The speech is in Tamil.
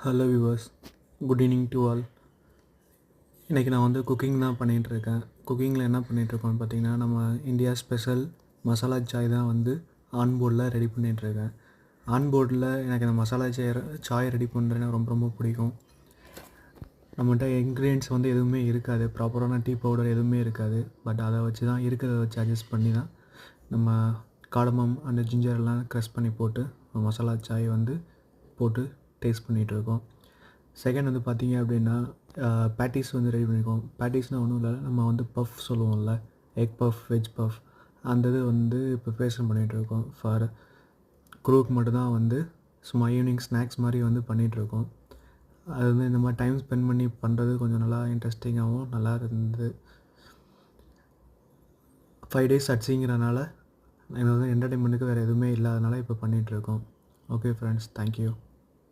Hello viewers, good evening to all. இன்றைக்கி நான் வந்து குக்கிங் தான் பண்ணிகிட்ருக்கேன். குக்கிங்கில் என்ன பண்ணிகிட்ருக்கோன்னு பார்த்தீங்கன்னா, நம்ம இந்தியா ஸ்பெஷல் மசாலா சாய் தான் வந்து ஆன்போர்டில் ரெடி பண்ணிகிட்ருக்கேன். ஆன்போர்டில் எனக்கு இந்த மசாலா சாய் ரெடி பண்ணுறது எனக்கு ரொம்ப ரொம்ப பிடிக்கும். நம்மகிட்ட இன்க்ரீடியன்ட்ஸ் வந்து எதுவுமே இருக்காது, ப்ராப்பரான டீ பவுடர் எதுவுமே இருக்காது. பட் அதை வச்சு தான் இருக்கிறத வச்சு அட்ஜஸ்ட் பண்ணி தான் நம்ம காடமம் அந்த ஜிஞ்சர்லாம் க்ரஷ் பண்ணி போட்டு மசாலா சாய் வந்து போட்டு டேஸ்ட் பண்ணிகிட்ருக்கோம். செகண்ட் வந்து பார்த்திங்க அப்படின்னா, பேட்டிஸ் வந்து ரெடி பண்ணியிருக்கோம். பேட்டிஸ்னால் ஒன்றும் இல்லை, நம்ம வந்து பஃப் சொல்லுவோம்ல, எக் பஃப், வெஜ் பஃப், அந்த இது வந்து ப்ரிப்ரேஷன் பண்ணிகிட்ருக்கோம். ஃபார் குரூவுக்கு மட்டும்தான் வந்து சும்மா ஈவினிங் ஸ்நாக்ஸ் மாதிரி வந்து பண்ணிகிட்ருக்கோம். அது வந்து இந்த மாதிரி டைம் ஸ்பெண்ட் பண்ணி பண்ணுறது கொஞ்சம் நல்லா இன்ட்ரெஸ்டிங்காகவும் நல்லா இருந்தது. 5 days அட்சிங்கிறனால எனக்கு வந்து என்டர்டெயின்மெண்ட்டுக்கு வேறு எதுவுமே இல்லாதனால இப்போ பண்ணிகிட்ருக்கோம். Okay friends, thank you.